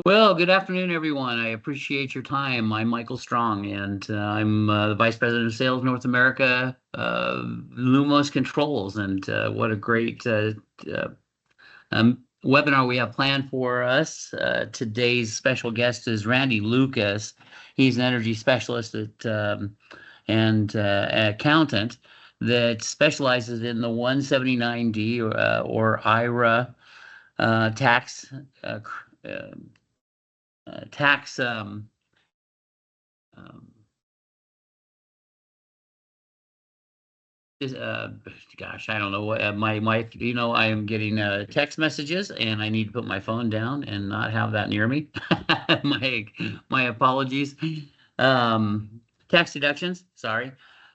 Well, good afternoon, everyone. I appreciate your time. I'm Michael Strong, and I'm the Vice President of Sales North America, Lumos Controls. And what a great uh, webinar we have planned for us. Today's special guest is Randy Lucas. He's an energy specialist and accountant that specializes in the 179D or IRA tax uh, uh, tax um, is, gosh, I don't know what my I am getting text messages and I need to put my phone down and not have that near me. my my apologies. Um, Tax deductions, sorry.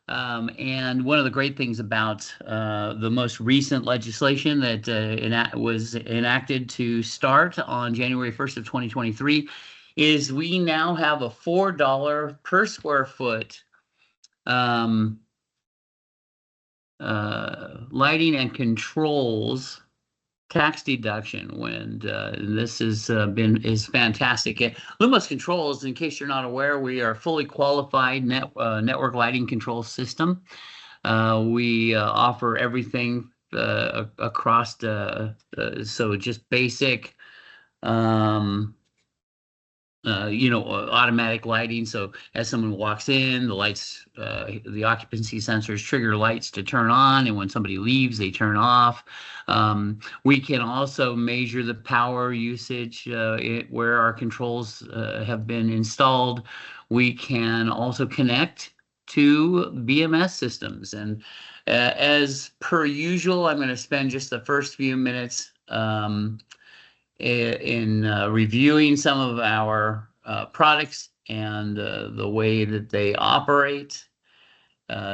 And one of the great things about the most recent legislation that was enacted to start on January 1st of 2023 is we now have a $4 per square foot um, lighting and controls tax deduction when this has is fantastic. Lumos Controls, in case you're not aware, we are a fully qualified network lighting control system. We offer everything across so just basic automatic lighting. So as someone walks in, the lights, the occupancy sensors trigger lights to turn on, and when somebody leaves, they turn off. We can also measure the power usage where our controls have been installed. We can also connect to BMS systems. And as per usual, I'm going to spend just the first few minutes in reviewing some of our products and the way that they operate.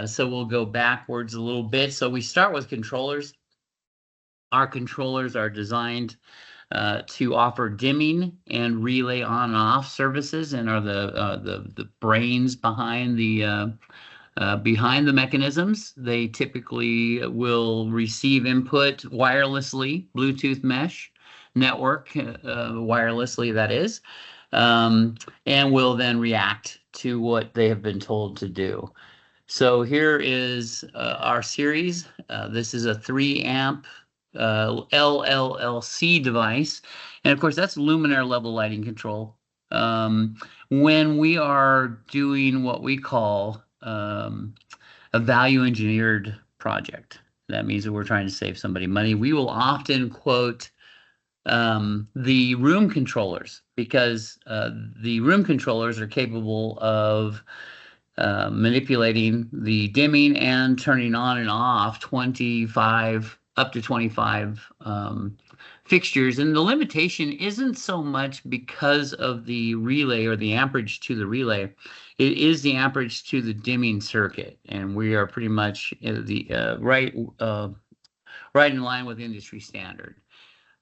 So we'll go backwards a little bit. So we start with controllers. Our controllers are designed to offer dimming and relay on and off services, and are the brains behind the mechanisms. They typically will receive input wirelessly, Bluetooth mesh network, wirelessly that is, and will then react to what they have been told to do. So here is our series. This is a 3 amp LLLC device. And of course, that's luminaire level lighting control. When we are doing what we call a value engineered project, that means that we're trying to save somebody money, we will often quote the room controllers, because the room controllers are capable of manipulating the dimming and turning on and off 25 up to 25 fixtures. And the limitation isn't so much because of the relay or the amperage to the relay. It is the amperage to the dimming circuit, and we are pretty much right in line with industry standard.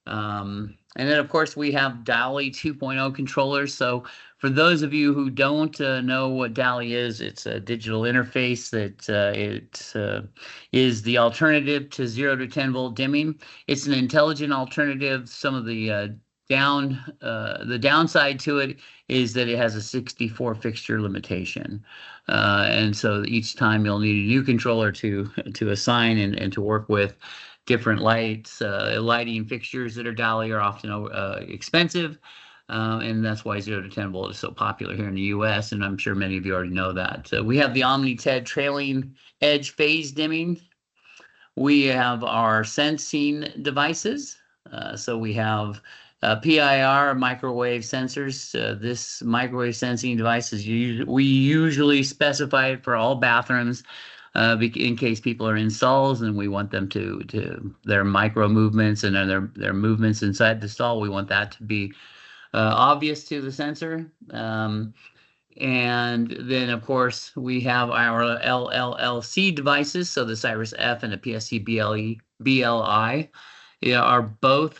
And then, of course, we have DALI 2.0 controllers. So for those of you who don't know what DALI is, it's a digital interface that is the alternative to 0 to 10 volt dimming. It's an intelligent alternative. Some of the downside to it is that it has a 64 fixture limitation. And so each time you'll need a new controller to assign and to work with. Different lighting fixtures that are DALI are often expensive, and that's why 0 to 10 volt is so popular here in the U.S., and I'm sure many of you already know that. We have the Omni-TED trailing edge phase dimming. We have our sensing devices. So we have PIR microwave sensors. This microwave sensing device we usually specify it for all bathrooms. In case people are in stalls and we want them to their micro movements and their movements inside the stall, we want that to be obvious to the sensor. And then, of course, we have our LLLC devices. So the Cyrus F and the PSC BLI are both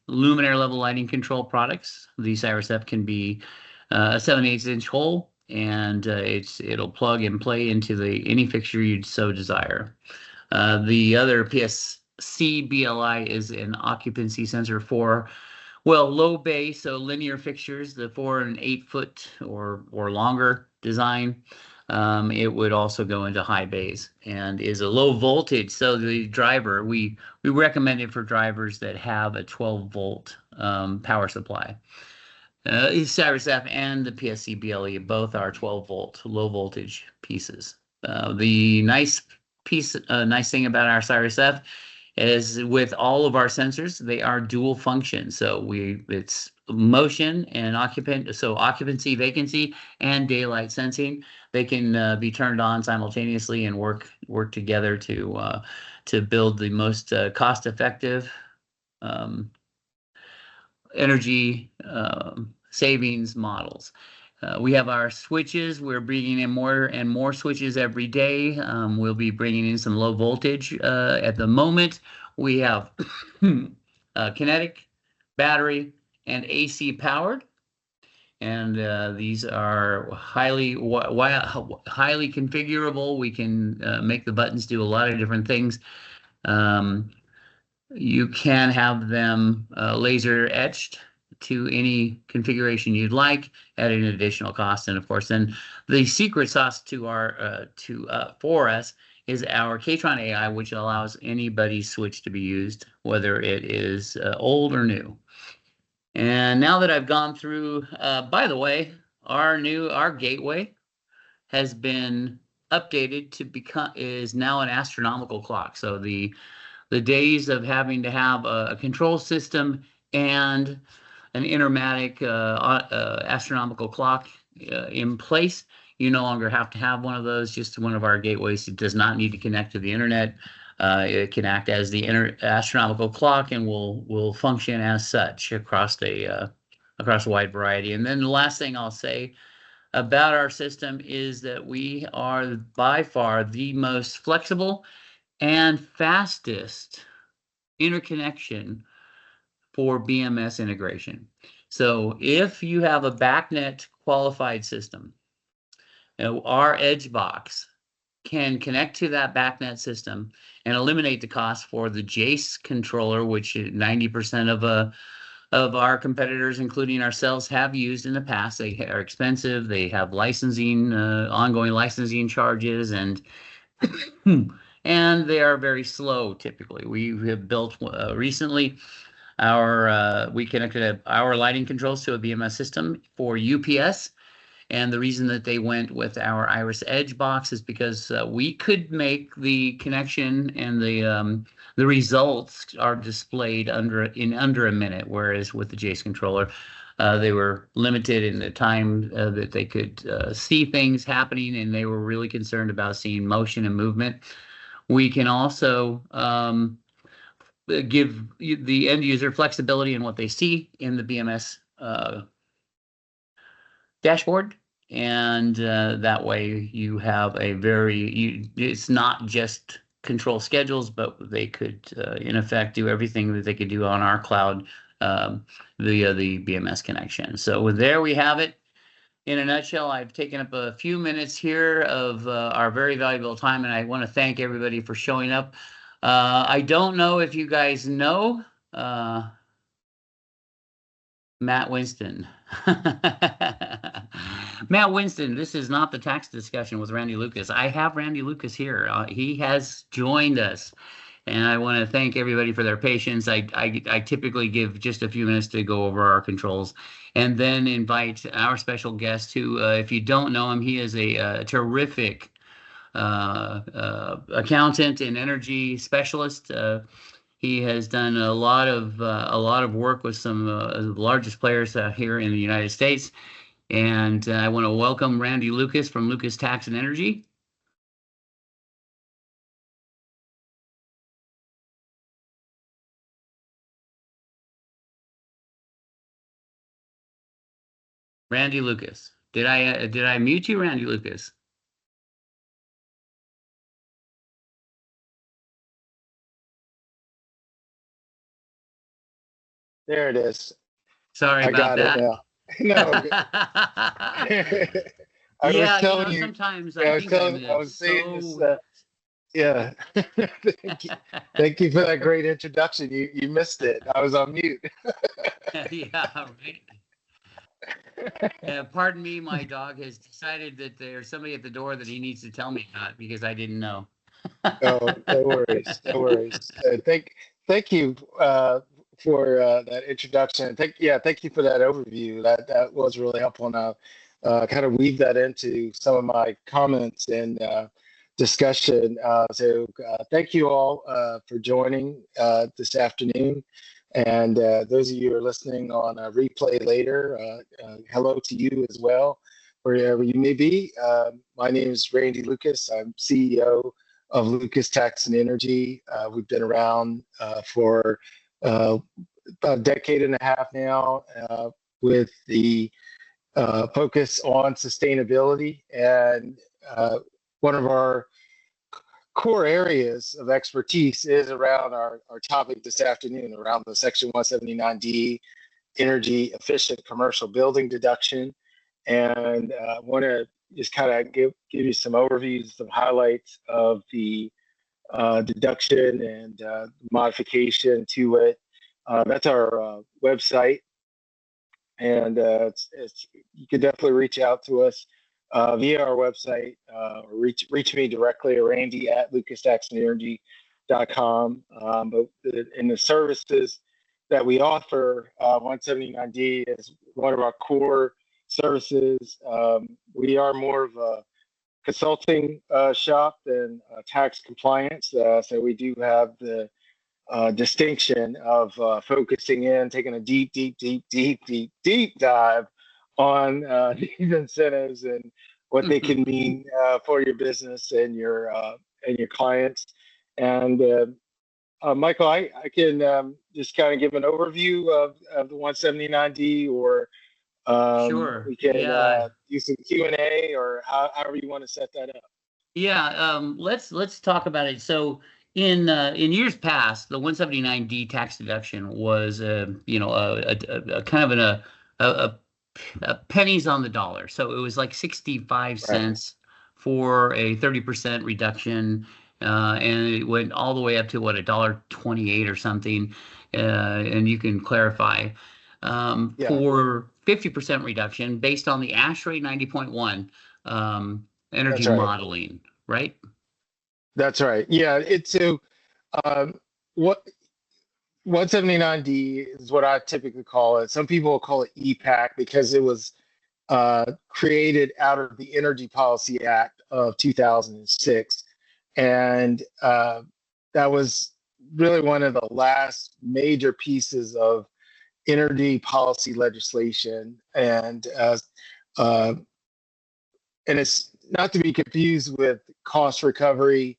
luminaire level lighting control products. The Cyrus F can be a 7/8 inch hole, and it'll plug and play into any fixture you'd so desire. The other PSC BLI is an occupancy sensor for Well, low bay, so linear fixtures, the 4 and 8 foot or longer design. It would also go into high bays and is a low voltage. So the driver, we recommend it for drivers that have a 12-volt power supply. Cyrus-F and the PSC BLE both are 12-volt low voltage pieces. The nice thing about our Cyrus-F is with all of our sensors, they are dual function. So it's motion and occupancy, vacancy, and daylight sensing. They can be turned on simultaneously and work together to build the most cost-effective um, energy savings models. We have our switches. We're bringing in more and more switches every day. We'll be bringing in some low voltage. At the moment, we have kinetic, battery, and AC powered. And these are highly configurable. We can make the buttons do a lot of different things. You can have them laser etched to any configuration you'd like at an additional cost. And of course, then the secret sauce for us is our K-Tron AI, which allows anybody's switch to be used, whether it is old or new. And now that I've gone through, by the way, our gateway has been updated to is now an astronomical clock. So the days of having to have a control system and an intermatic astronomical clock in place. You no longer have to have one of those. Just one of our gateways. It does not need to connect to the internet. It can act as the astronomical clock and will function as such across a wide variety. And then the last thing I'll say about our system is that we are by far the most flexible and fastest interconnection for BMS integration. So if you have a BACnet qualified system, our edge box can connect to that BACnet system and eliminate the cost for the Jace controller, which 90% of our competitors, including ourselves, have used in the past. They are expensive. They have ongoing licensing charges, and and they are very slow typically. We have built recently we connected our lighting controls to a BMS system for UPS. And the reason that they went with our Iris Edge box is because we could make the connection and the results are displayed in under a minute, whereas with the Jace controller, they were limited in the time that they could see things happening, and they were really concerned about seeing motion and movement. We can also give the end user flexibility in what they see in the BMS dashboard. And that way you have it's not just control schedules, but they could, in effect, do everything that they could do on our cloud via the BMS connection. So there we have it. In a nutshell, I've taken up a few minutes here of our very valuable time, and I want to thank everybody for showing up. I don't know if you guys know Matt Winston. Matt Winston, this is not the tax discussion with Randy Lucas. I have Randy Lucas here. He has joined us, and I want to thank everybody for their patience. I typically give just a few minutes to go over our controls and then invite our special guest who, if you don't know him, he is a terrific accountant and energy specialist. He has done a lot of work with some of the largest players here in the United States. And I want to welcome Randy Lucas from Lucas Tax and Energy. Randy Lucas. Did I mute you, Randy Lucas? There it is. Sorry about that. No. I was telling you. Sometimes I was saying this. Yeah. Thank you. Thank you for that great introduction. You missed it. I was on mute. Yeah, right. Pardon me, my dog has decided that there's somebody at the door that he needs to tell me about because I didn't know. Oh, no worries. No worries. Thank you for that introduction. Thank you for that overview. That was really helpful. And I'll kind of weave that into some of my comments and discussion. Thank you all for joining this afternoon. And those of you who are listening on a replay later, hello to you as well, wherever you may be. My name is Randy Lucas. I'm CEO of Lucas Tax and Energy. We've been around for about a decade and a half now with the focus on sustainability. And one of our core areas of expertise is around our topic this afternoon, around the Section 179D energy efficient commercial building deduction. And I want to just kind of give you some overviews, some highlights of the deduction and modification to it. That's our website, and you can definitely reach out to us via our website or reach me directly at Randy at lucastaxandenergy.com. But in the services that we offer, 179D is one of our core services. We are more of a consulting shop than tax compliance. So we do have the distinction of focusing in, taking a deep dive on these incentives and what they can mean for your business and your clients. And Michael, I can just kind of give an overview of the 179D, or Sure. we can Yeah. do some Q&A, or however you want to set that up. Yeah. Let's talk about it. So in years past, the 179D tax deduction was a kind of pennies on the dollar. So it was like 65 Right. cents for a 30% reduction, and it went all the way up to what, $1.28 or something. And you can clarify Yeah, for 50% reduction based on the ASH rate 90.1 energy that's right. modeling, right? That's right. Yeah, it's so what 179D is what I typically call it. Some people call it EPAC because it was created out of the Energy Policy Act of 2006, and that was really one of the last major pieces of energy policy legislation, uh, and it's not to be confused with cost recovery.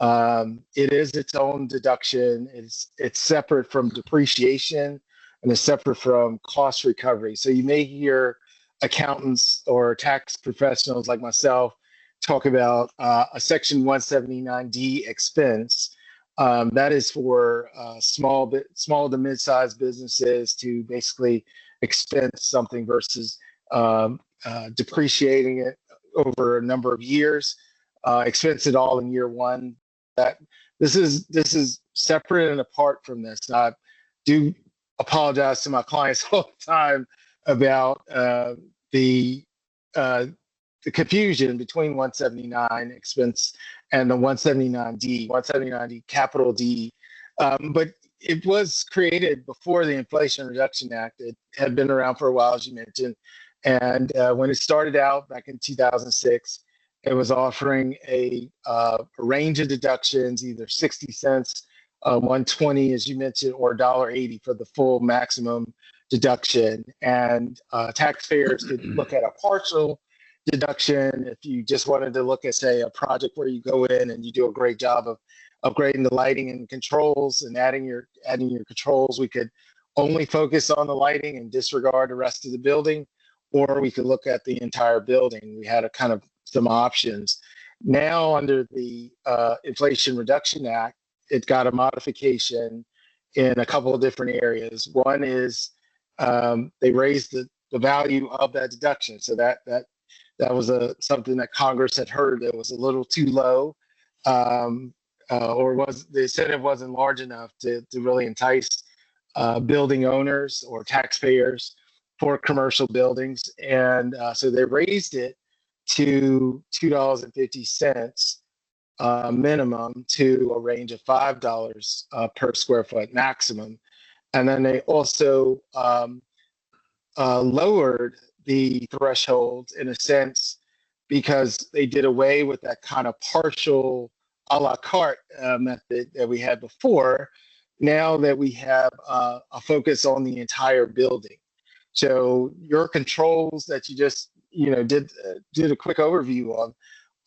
It is its own deduction. It's separate from depreciation and it's separate from cost recovery. So you may hear accountants or tax professionals like myself talk about a Section 179D expense. That is for small to mid-sized businesses to basically expense something versus depreciating it over a number of years, expense it all in year one. That this is separate and apart from this. I do apologize to my clients all the time about uh, the confusion between 179 expense and the 179D, 179D capital D. But it was created before the Inflation Reduction Act. It had been around for a while, as you mentioned. And when it started out back in 2006, it was offering a range of deductions, either 60 cents, 120, as you mentioned, or $1.80 for the full maximum deduction. And taxpayers could look at a partial deduction if you just wanted to look at, say, a project where you go in and you do a great job of upgrading the lighting and controls and adding your controls. We could only focus on the lighting and disregard the rest of the building, or we could look at the entire building. We had a kind of some options. Now, under the Inflation Reduction Act, it got a modification in a couple of different areas. One is they raised the value of that deduction, so that was something that Congress had heard that was a little too low. or was the incentive wasn't large enough to really entice building owners or taxpayers for commercial buildings, and so they raised it to $2.50 minimum to a range of $5 per square foot maximum. And then they also lowered the threshold in a sense because they did away with that kind of partial a la carte method that we had before. Now that we have a focus on the entire building, so your controls that you just did a quick overview of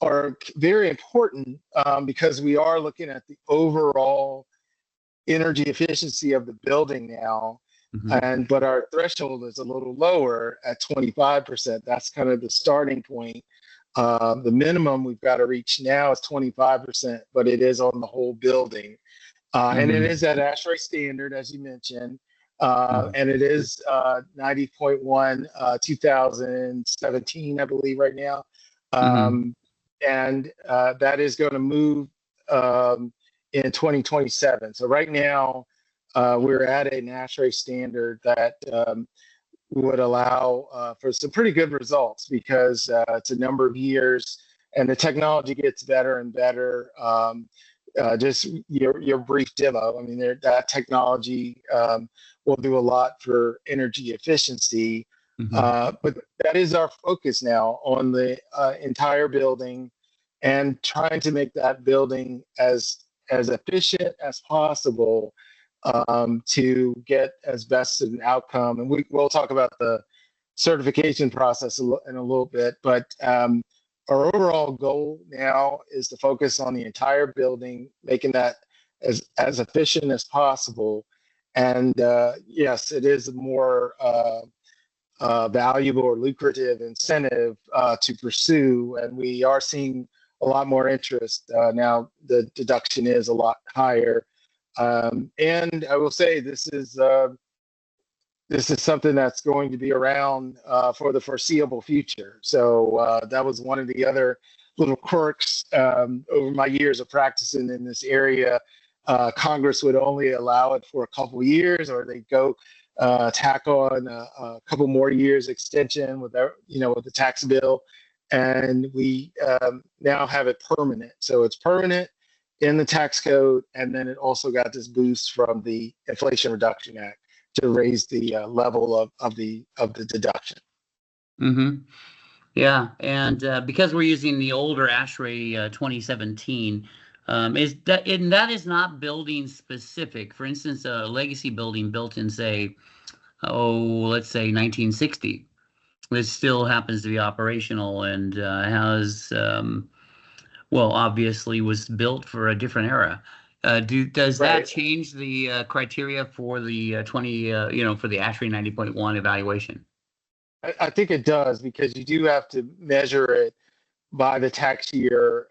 are very important because we are looking at the overall energy efficiency of the building now. But our threshold is a little lower at 25%. That's kind of the starting point. The minimum we've got to reach now is 25%, but it is on the whole building. And it is at ASHRAE standard, as you mentioned, and it is 90.1 2017, I believe, right now. And that is going to move in 2027. So right now, we're at an ASHRAE standard that would allow for some pretty good results because it's a number of years and the technology gets better and better. Just your brief demo, I mean, that technology will do a lot for energy efficiency, but that is our focus now on the entire building and trying to make that building as efficient as possible to get as best an outcome. And we'll talk about the certification process in a little bit, but our overall goal now is to focus on the entire building, making that as efficient as possible. And yes, it is a more valuable or lucrative incentive to pursue, and we are seeing a lot more interest now. The deduction is a lot higher, and I will say this is something that's going to be around for the foreseeable future. So that was one of the other little quirks over my years of practicing in this area. Congress would only allow it for a couple of years, or they'd go tack on a couple more years extension with the tax bill, and we now have it permanent. So it's permanent in the tax code, and then it also got this boost from the Inflation Reduction Act to raise the level of the deduction. Yeah, and because we're using the older ASHRAE 2017, that is not building specific. For instance, a legacy building built in, say, let's say 1960, this still happens to be operational and has, well, obviously was built for a different era. Does that change the criteria for the for the ASHRAE 90.1 evaluation? I think it does, because you do have to measure it by the tax year.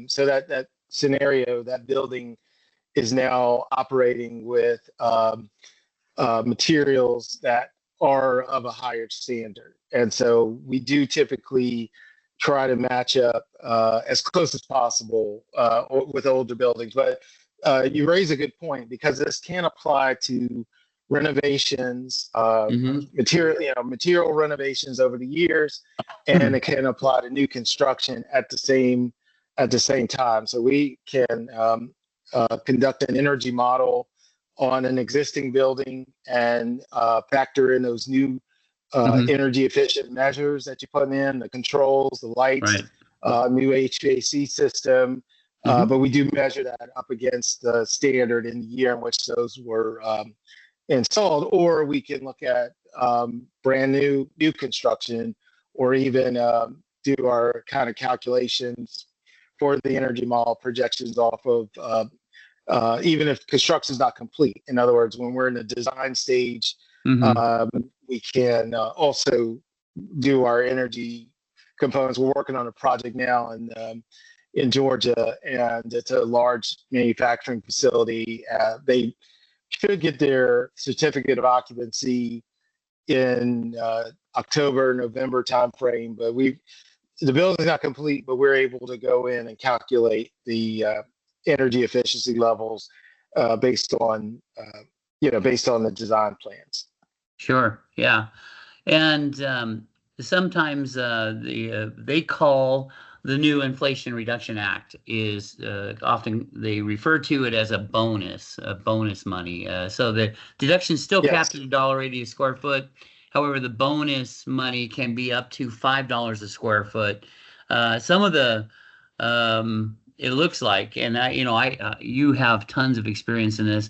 So that scenario, that building is now operating with materials that are of a higher standard. And so we do typically try to match up as close as possible with older buildings. But you raise a good point, because this can apply to renovations, material renovations over the years, and it can apply to new construction at the same time. So we can conduct an energy model on an existing building and factor in those new energy efficient measures that you put in, the controls, the lights, new HVAC system. But we do measure that up against the standard in the year in which those were installed, or we can look at brand new construction, or even do our kind of calculations for the energy model projections off of even if construction is not complete. In other words, when we're in the design stage, we can also do our energy components. We're working on a project now in Georgia, and it's a large manufacturing facility. They should get their certificate of occupancy in October, November timeframe, but the building's not complete, but we're able to go in and calculate the energy efficiency levels based on based on the design plans. Sure. Yeah. And sometimes they call the new Inflation Reduction Act is often they refer to it as a bonus money. So the deduction is still capped at $1.80 a square foot. However, the bonus money can be up to $5 a square foot. Some of the it looks like, and you have tons of experience in this.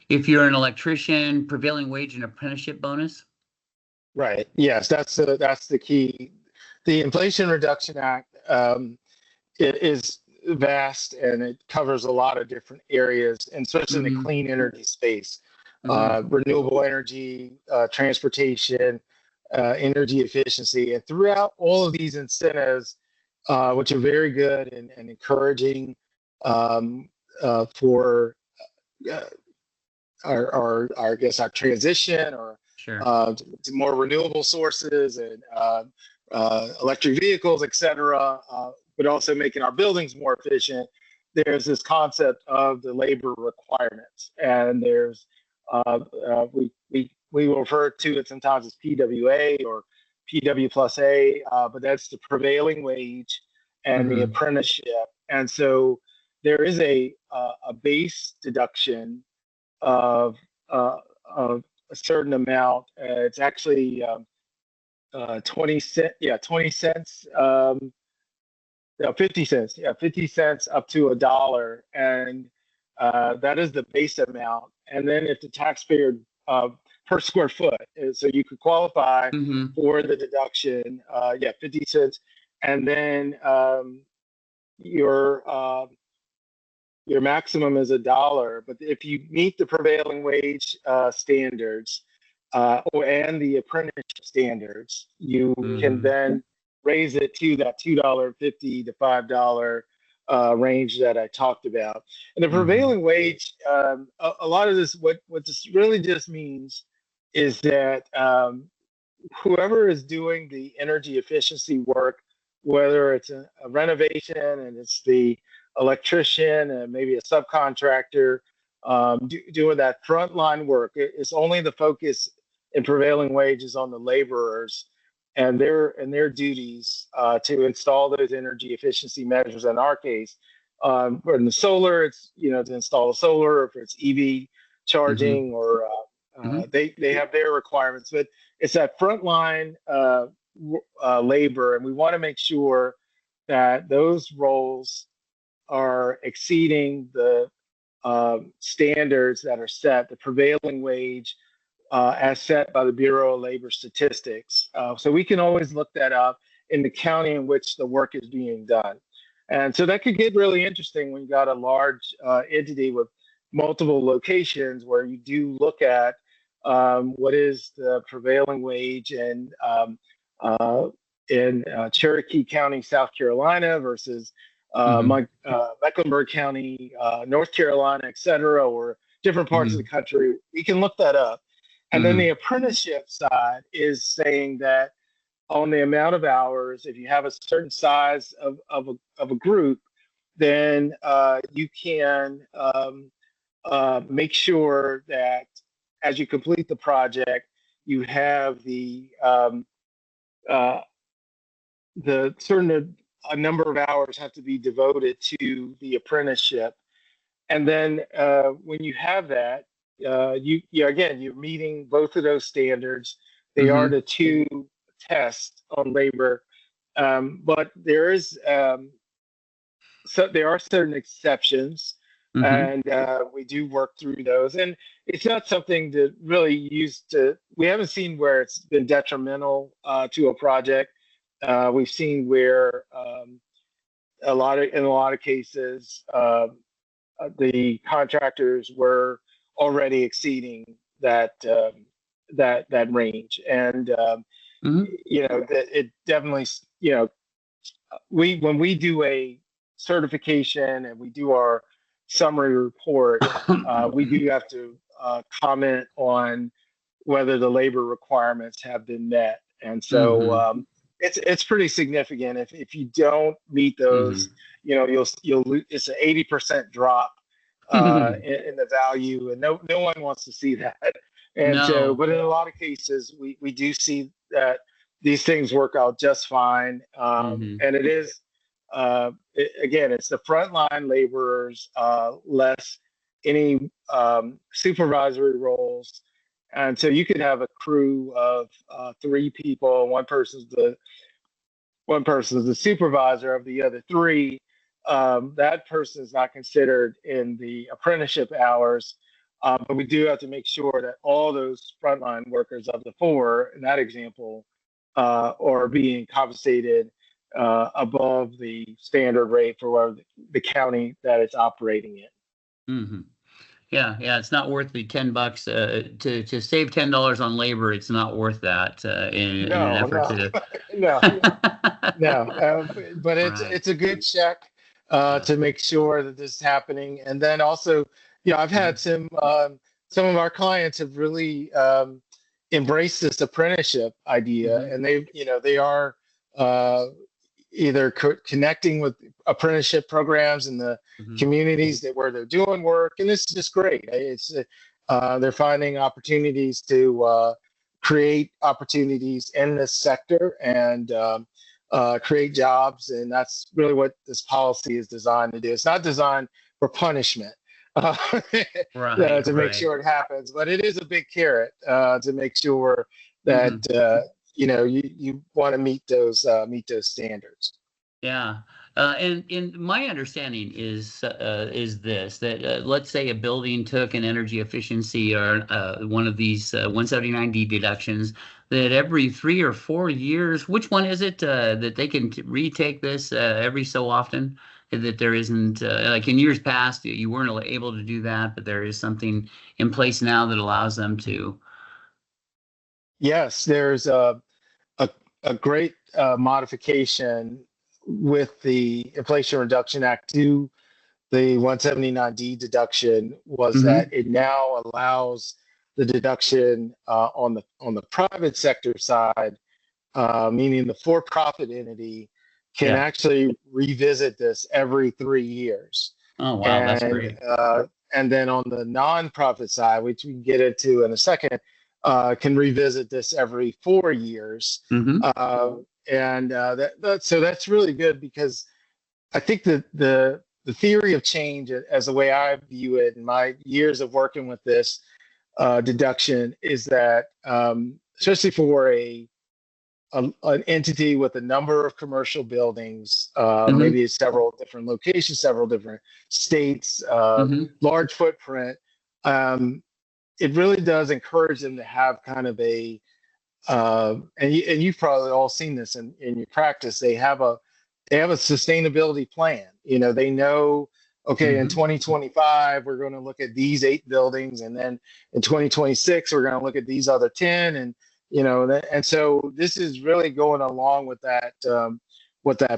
If you're an electrician, prevailing wage and apprenticeship bonus. Right. Yes, that's the key. The Inflation Reduction Act it is vast and it covers a lot of different areas, and especially in the clean energy space, renewable energy, transportation, energy efficiency, and throughout all of these incentives, which are very good and encouraging for our I guess our transition or to more renewable sources and electric vehicles, et cetera, but also making our buildings more efficient. There's this concept of the labor requirements, and there's we will refer to it sometimes as PWA or PW plus A, but that's the prevailing wage and the apprenticeship. And so there is a base deduction of a certain amount. It's actually 20 cents. Yeah, 20 cents. No, 50 cents. Yeah, 50 cents up to $1, and that is the base amount. And then if the taxpayer per square foot, so you could qualify for the deduction. 50 cents, and then your maximum is $1. But if you meet the prevailing wage standards and the apprenticeship standards, you can then raise it to that $2.50 to $5 range that I talked about. And the prevailing wage, a lot of this, what this really just means is that whoever is doing the energy efficiency work, whether it's a renovation and it's the electrician and maybe a subcontractor doing that frontline work, it's only the focus in prevailing wages on the laborers and their duties to install those energy efficiency measures. In our case, for in the solar, it's to install a solar, or if it's EV charging, or they have their requirements. But it's that frontline labor, and we want to make sure that those roles are exceeding the standards that are set, the prevailing wage as set by the Bureau of Labor Statistics. So we can always look that up in the county in which the work is being done. And so that could get really interesting when you got a large entity with multiple locations, where you do look at what is the prevailing wage in Cherokee County, South Carolina versus Mecklenburg County, North Carolina, et cetera, or different parts of the country. We can look that up. And then the apprenticeship side is saying that on the amount of hours, if you have a certain size of a group, then you can make sure that as you complete the project, you have the certain a number of hours have to be devoted to the apprenticeship. And then when you have that, you're meeting both of those standards. They are the two tests on labor, but there are certain exceptions, and we do work through those. And it's not something to really use to. We haven't seen where it's been detrimental to a project. We've seen where in a lot of cases the contractors were already exceeding that range, and it definitely, when we do a certification and we do our summary report, we do have to comment on whether the labor requirements have been met. And so it's pretty significant. If you don't meet those, Hmm. it's an 80% drop in the value, and no one wants to see that. And so, No. but in a lot of cases, we do see that these things work out just fine. Hmm. And it is again, it's the frontline laborers, less any supervisory roles. And so you could have a crew of three people. One person's the supervisor of the other three. That person is not considered in the apprenticeship hours, but we do have to make sure that all those frontline workers of the four in that example are being compensated above the standard rate for whatever the county that it's operating in. Hmm. Yeah, yeah, it's not worth the $10 to save $10 on labor. It's not worth that in an No, effort no, to. no, no. But Right. it's a good check Yeah. to make sure that this is happening. And then also, I've had some of our clients have really embraced this apprenticeship idea, Hmm. and they are uh, either connecting with apprenticeship programs in the Hmm. communities where they're doing work, and it's just great. They're finding opportunities to create opportunities in this sector and create jobs, and that's really what this policy is designed to do. It's not designed for punishment. Uh, Right, to make right. sure it happens, but it is a big carrot to make sure that Hmm. you want to meet those standards. Yeah. And my understanding is this that let's say a building took an energy efficiency or one of these 179D deductions, that every 3 or 4 years, which one is it that they can retake this every so often? That there isn't like in years past you weren't able to do that, but there is something in place now that allows them to. Yes, there's a, a great modification with the Inflation Reduction Act to the 179D deduction was that Hmm. it now allows the deduction on the private sector side, meaning the for-profit entity can Yeah. actually revisit this every 3 years, Oh, wow, that's and great. then on the nonprofit side, which we can get into in a second, can revisit this every 4 years, Hmm. uh, and so that's really good because I think that the theory of change, as the way I view it in my years of working with this deduction, is that especially for an entity with a number of commercial buildings, Hmm. maybe several different locations, several different states, Hmm. large footprint, um, it really does encourage them to have kind of and you've probably all seen this in your practice. They have a sustainability plan. They know, okay, in Hmm. 2025 we're going to look at these 8 buildings, and then in 2026 we're going to look at these other 10, and and so this is really going along with that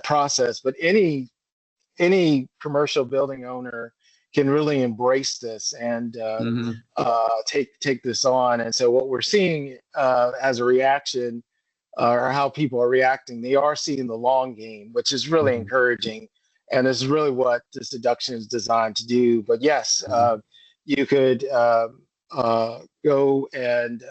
process. But any commercial building owner can really embrace this and Hmm. take this on. And so what we're seeing as a reaction, or how people are reacting, they are seeing the long game, which is really Hmm. encouraging. And this is really what this deduction is designed to do. But yes, Hmm. you could go and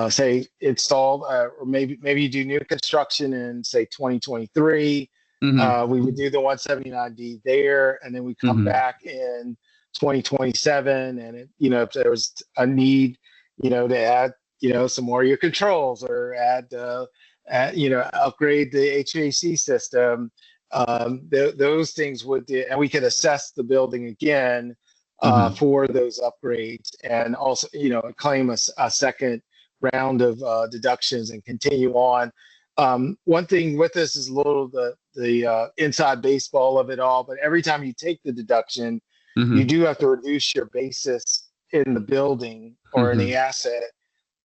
say install, or maybe you do new construction in say 2023. Hmm. We would do the 179D there, and then we come Hmm. back in 2027, and if there was a need, to add, some more of your controls, or upgrade the HVAC system. Those things and we could assess the building again Hmm. for those upgrades, and also, claim a second round of deductions and continue on. One thing with this is a little the inside baseball of it all, but every time you take the deduction, you Hmm. do have to reduce your basis in the building or in the Hmm. asset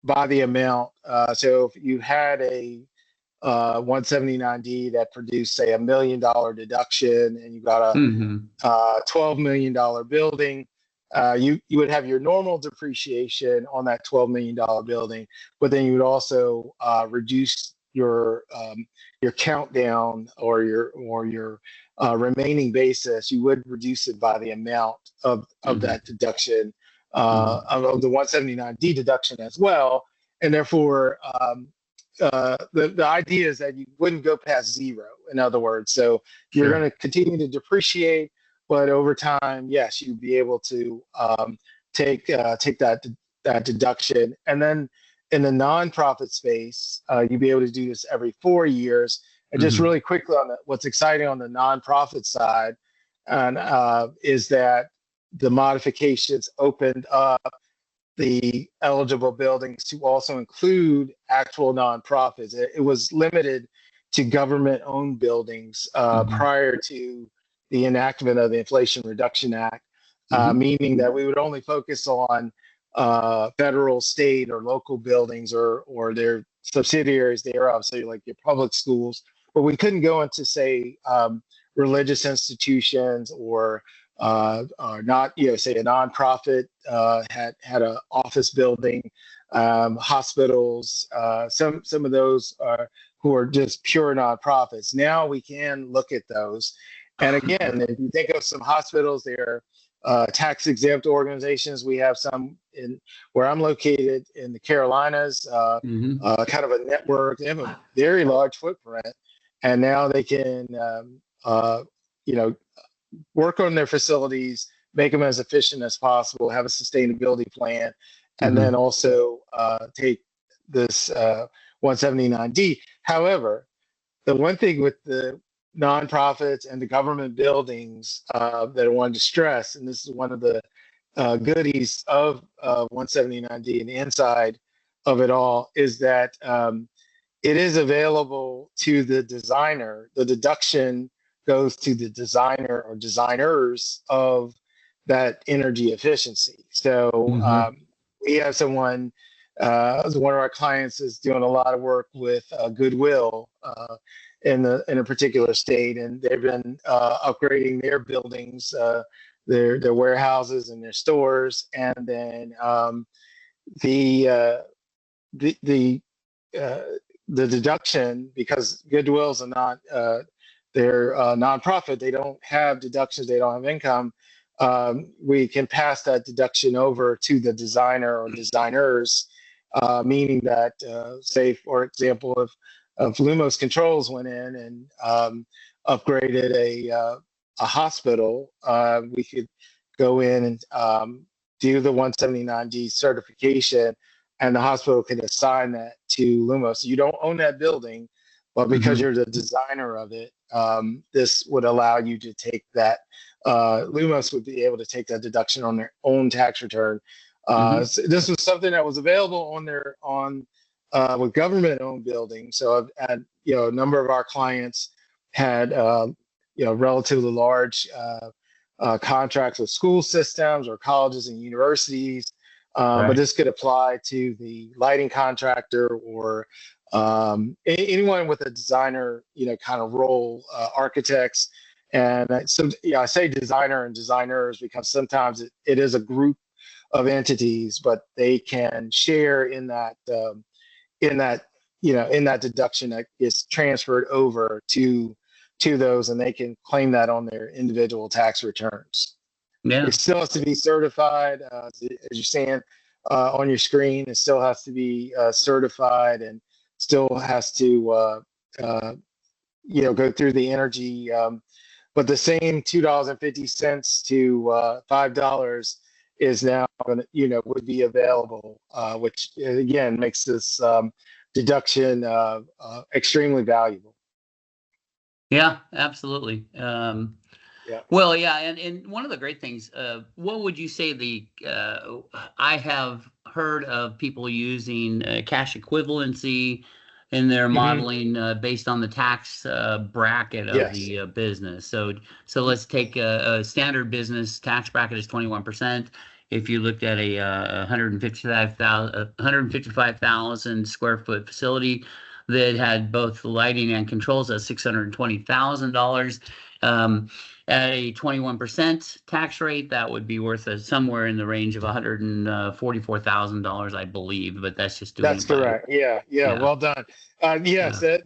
by the amount. So if you had a 179D that produced, say, $1 million deduction, and you got Hmm. a $12 million building, you would have your normal depreciation on that $12 million building, but then you would also reduce your countdown or your remaining basis, you would reduce it by the amount of that deduction, of the 179D deduction as well. And therefore, the idea is that you wouldn't go past zero, in other words. So you're Sure. going to continue to depreciate, but over time, yes, you'd be able to take that deduction. And then in the nonprofit space, you'd be able to do this every 4 years. And just really quickly on what's exciting on the nonprofit side, and is that the modifications opened up the eligible buildings to also include actual nonprofits. It was limited to government-owned buildings prior to the enactment of the Inflation Reduction Act, meaning that we would only focus on federal, state, or local buildings or their subsidiaries thereof, so like your public schools. But we couldn't go into, say, religious institutions or not, say a nonprofit had an office building, hospitals, some of those are who are just pure nonprofits. Now we can look at those. And again, if you think of some hospitals, they're tax exempt organizations. We have some in where I'm located in the Carolinas, kind of a network. They have a very large footprint, and now they can, work on their facilities, make them as efficient as possible, have a sustainability plan, and then also take this 179D. However, the one thing with the nonprofits and the government buildings that I wanted to stress, and this is one of the goodies of 179D and the inside of it all, is that it is available to the designer. The deduction goes to the designer or designers of that energy efficiency. So we have someone, one of our clients is doing a lot of work with Goodwill in a particular state, and they've been upgrading their buildings, their warehouses and their stores, and then the deduction, because Goodwills are not they're nonprofit, they don't have deductions, they don't have income. We can pass that deduction over to the designer or designers, meaning that, say, for example, if Lumos Controls went in and upgraded a hospital, we could go in and do the 179D certification, and the hospital can assign that to Lumos. You don't own that building, but because you're the designer of it, this would allow you to take that. Lumos would be able to take that deduction on their own tax return. So this was something that was available with government-owned buildings. So I've had, a number of our clients had, relatively large contracts with school systems or colleges and universities. But this could apply to the lighting contractor or anyone with a designer, kind of role, architects. And so, I say designer and designers because sometimes it is a group of entities, but they can share in that deduction that is transferred over to those, and they can claim that on their individual tax returns. Yeah. It still has to be certified, as you're saying on your screen. It still has to be certified, and still has to go through the energy. But the same $2.50 to $5 is now going to, would be available, which again makes this deduction extremely valuable. Yeah, absolutely. Well, yeah, and one of the great things, what would you say I have heard of people using cash equivalency in their modeling based on the tax bracket of the business. So let's take a standard business tax bracket is 21%. If you looked at a 155,000 square foot facility that had both the lighting and controls at $620,000. At a 21% tax rate, that would be worth somewhere in the range of $144,000, I believe. But that's just doing That's it by, correct. Yeah, yeah. yeah, Well done. Yes, yeah.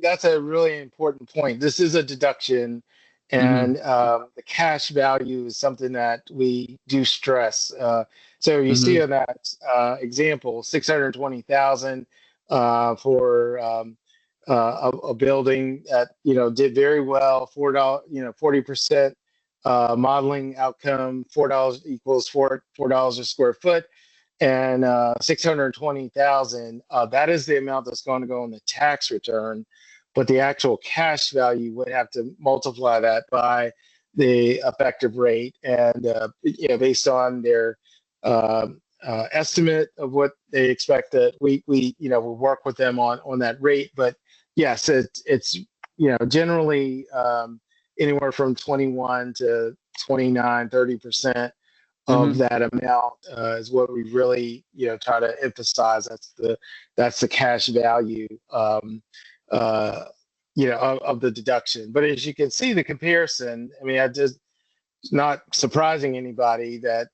that's a really important point. This is a deduction, Hmm. and the cash value is something that we do stress. So you see Hmm. in that example, 620,000 for a building that did very well. $4, 40% modeling outcome. $4 equals $4 a square foot, and 620,000, that is the amount that's going to go on the tax return, but the actual cash value would have to multiply that by the effective rate, and based on their uh, estimate of what they expect, that we will work with them on that rate. But yes, it's generally anywhere from 21 to 29, 30% of Hmm. that amount is what we really try to emphasize. That's the cash value, uh, of the deduction. But as you can see, the comparison, I mean, I just, it's not surprising anybody that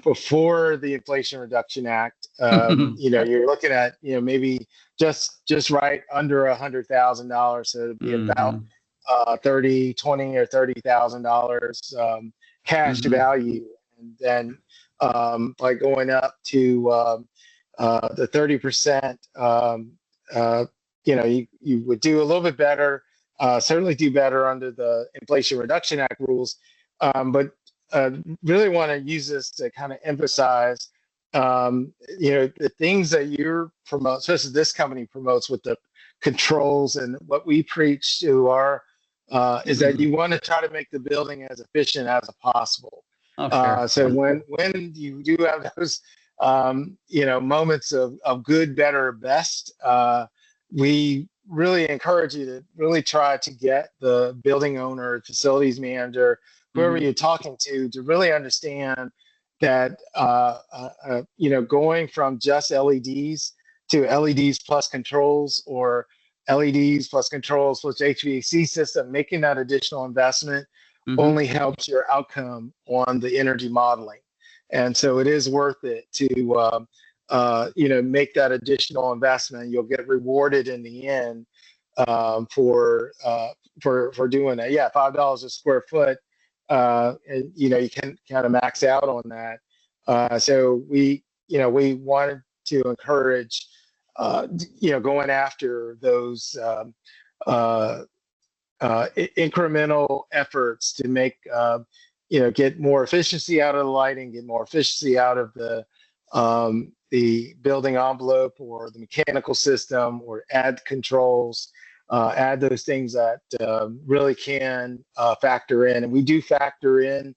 before the Inflation Reduction Act, you're looking at maybe just right under $100,000, so it'd be about Hmm. 30, 20 or $30,000 cash Hmm. value, and then by going up to the 30%, you would do a little bit better. Certainly do better under the Inflation Reduction Act rules, but uh, really want to use this to kind of emphasize, the things that you're promote, especially this company promotes with the controls, and what we preach to our is that you want to try to make the building as efficient as possible. Oh, sure. So when you do have those moments of good, better, best, we really encourage you to really try to get the building owner, facilities manager, whoever Hmm. you're talking to really understand that going from just LEDs to LEDs plus controls, or LEDs plus controls plus HVAC system, making that additional investment Hmm. only helps your outcome on the energy modeling. And so it is worth it to make that additional investment. You'll get rewarded in the end for doing that. Yeah, $5 a square foot. And you can kind of max out on that. So we wanted to encourage going after those uh, incremental efforts to make get more efficiency out of the lighting, get more efficiency out of the building envelope or the mechanical system, or add controls, add those things that really can factor in. And we do factor in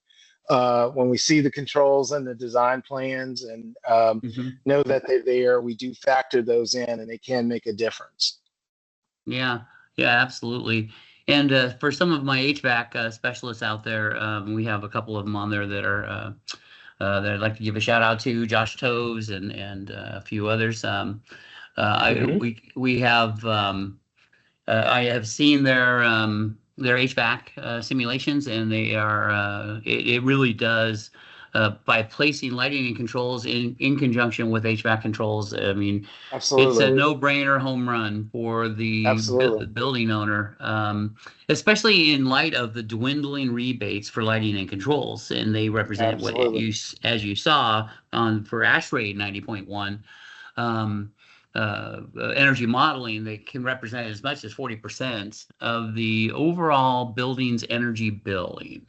when we see the controls and the design plans, and Hmm. know that they're there. We do factor those in, and they can make a difference. Yeah, yeah, absolutely. And for some of my HVAC specialists out there, we have a couple of them on there that are that I'd like to give a shout out to, Josh Toves and a few others. Mm-hmm. We have I have seen their HVAC simulations, and they are it really does. By placing lighting and controls in conjunction with HVAC controls, I mean, it's a Absolutely. no-brainer home run for the Absolutely. building owner, especially in light of the dwindling rebates for lighting and controls, and they represent what Absolutely. as you saw on for ASHRAE 90.1. Um, Energy modeling, they can represent as much as 40% of the overall building's energy billing.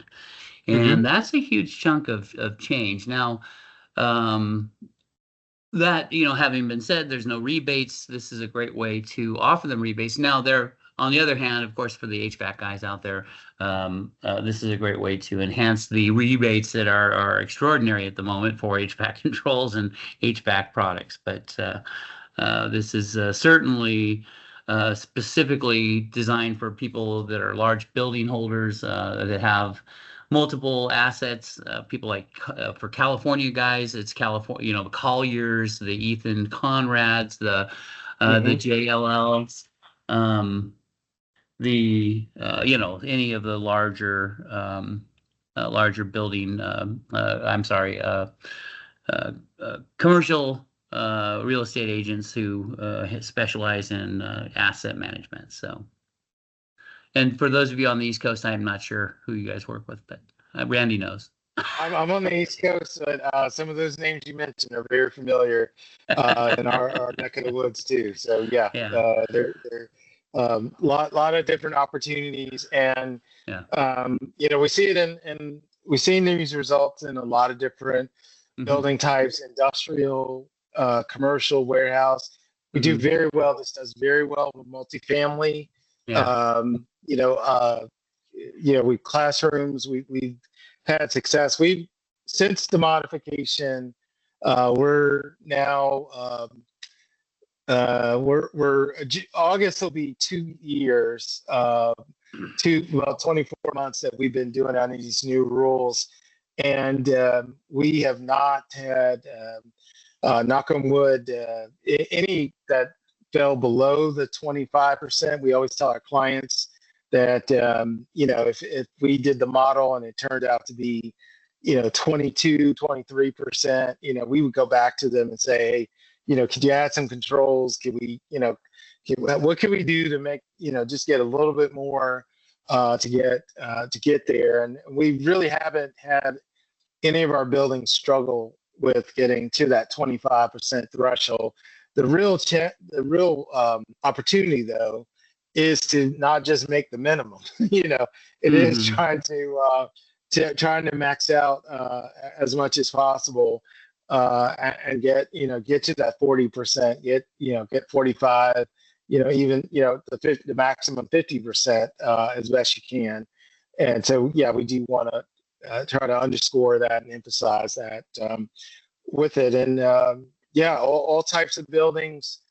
And Mm-hmm. that's a huge chunk of change. Now, um, that, having been said, there's no rebates. This is a great way to offer them rebates. Now, there, on the other hand, of course, for the HVAC guys out there, this is a great way to enhance the rebates that are extraordinary at the moment for HVAC controls and HVAC products. But this is certainly specifically designed for people that are large building holders that have multiple assets. People like for California guys, it's California, the Colliers, the Ethan Conrads, the Mm-hmm. JLLs. Um, the any of the larger building, I'm sorry, commercial real estate agents who specialize in asset management. So, and for those of you on the East Coast, I'm not sure who you guys work with, but Randy knows. I'm on the East Coast, but some of those names you mentioned are very familiar in our neck of the woods too. So yeah, Yeah. they're lot of different opportunities, and Yeah. we see it we've seen these results in a lot of different building types: industrial, commercial, warehouse. We do very well. This does very well with multifamily. Yeah. We classrooms. We've had success. We've since the modification. We're now we're August will be 2 years, 24 months that we've been doing on these new rules, and we have not had, knock on wood, any that fell below the 25%. We always tell our clients that if we did the model and it turned out to be 22, 23%, we would go back to them and say, hey, could you add some controls? Could we, what can we do to make, just get a little bit more to get there? And we really haven't had any of our buildings struggle with getting to that 25% threshold. The real opportunity, though, is to not just make the minimum. It is trying to max out as much as possible. And get to that 40%, get 45, even the maximum 50% as best you can. And so we do want to try to underscore that and emphasize that with it. And all types of buildings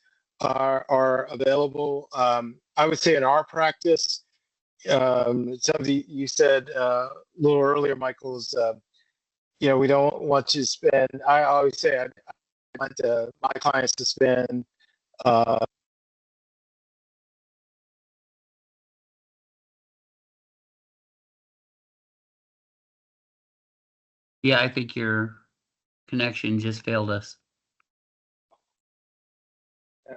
are available. I would say in our practice, something you said a little earlier, Michael, is we don't want to spend. I always say I want my clients to spend. Yeah, I think your connection just failed us.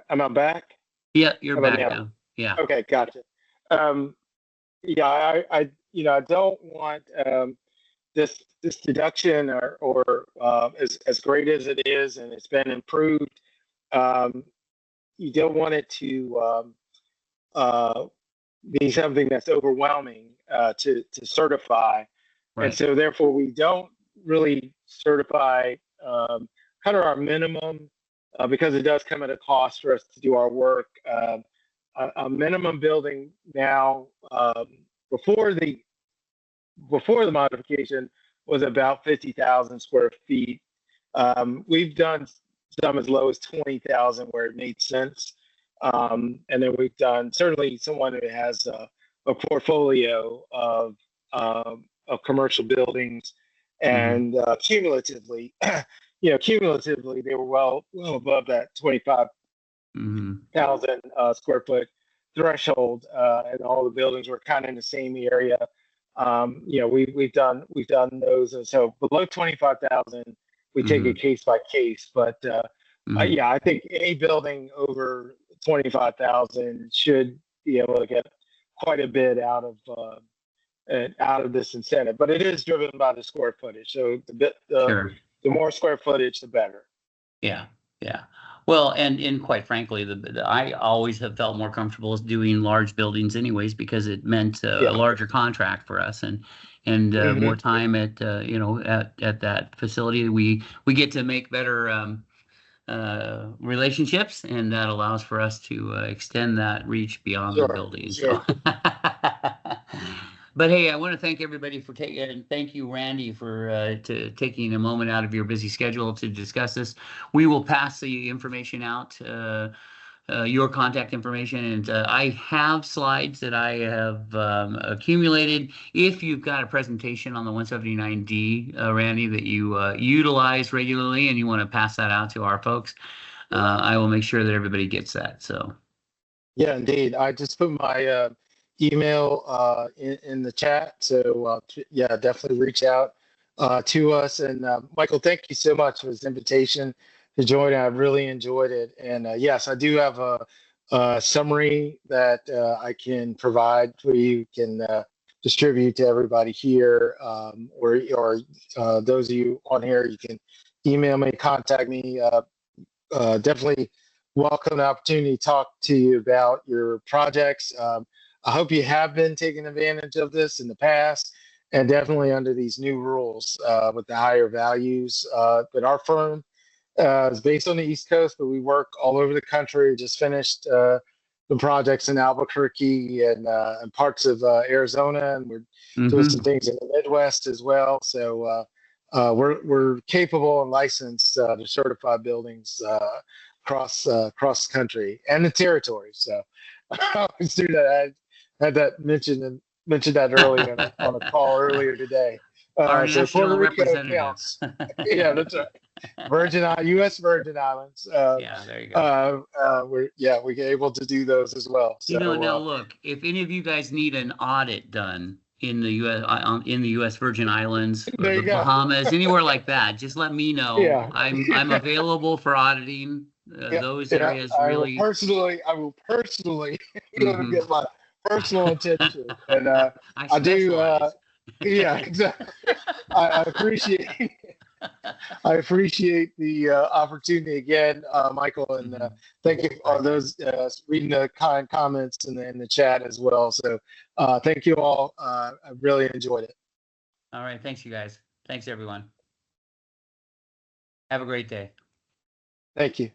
Am I back? Yeah, you're back now. Yeah. Okay, gotcha. I don't want this deduction or as great as it is, and it's been improved. You don't want it to be something that's overwhelming to certify, Right. and so therefore we don't really certify kind of our minimum because it does come at a cost for us to do our work. A minimum building now before the modification was about 50,000 square feet. We've done some as low as 20,000 where it made sense. And then we've done certainly someone who has a portfolio of commercial buildings, and cumulatively, they were well above that 25,000 square foot threshold, and all the buildings were kind of in the same area. We've done those, and so below 25,000, we take it case by case. But I think any building over 25,000 should be able to get quite a bit out of this incentive. But it is driven by the square footage. So the more square footage, the better. Yeah. Well, and quite frankly, I always have felt more comfortable doing large buildings, anyways, because it meant a larger contract for us and more time at that facility. We get to make better relationships, and that allows for us to extend that reach beyond the building. Sure. So. But hey, I want to thank everybody for taking, and thank you, Randy, for taking a moment out of your busy schedule to discuss this. We will pass the information out, your contact information, and I have slides that I have accumulated. If you've got a presentation on the 179D, Randy, that you utilize regularly and you want to pass that out to our folks, I will make sure that everybody gets that. So. Yeah, indeed. I just put my email in the chat. So yeah, definitely reach out to us. And Michael, thank you so much for this invitation to join. I really enjoyed it. And yes, I do have a summary that I can provide for you. Can distribute to everybody here, or those of you on here, you can email me, contact me. Definitely welcome the opportunity to talk to you about your projects. I hope you have been taking advantage of this in the past, and definitely under these new rules with the higher values. But our firm is based on the East Coast, but we work all over the country. Just finished the projects in Albuquerque and parts of Arizona, and we're doing some things in the Midwest as well. So we're capable and licensed to certify buildings across the country and the territory. So I always do that. I had that mentioned that earlier on a call earlier today. Our So Puerto national Rico representative. counts. Yeah, that's right. U.S. Virgin Islands. Yeah, there you go. We're able to do those as well. So Now look, if any of you guys need an audit done in the U.S. Virgin Islands or there the you go. Bahamas, anywhere like that, just let me know. Yeah. I'm available for auditing those areas. I Really, will personally get my personal attention, and I I do. specialize. Yeah, exactly. I appreciate. I appreciate the opportunity again, Michael, and thank you for all those reading the kind comments in the chat as well. So thank you all. I really enjoyed it. All right, thanks you guys. Thanks everyone. Have a great day. Thank you.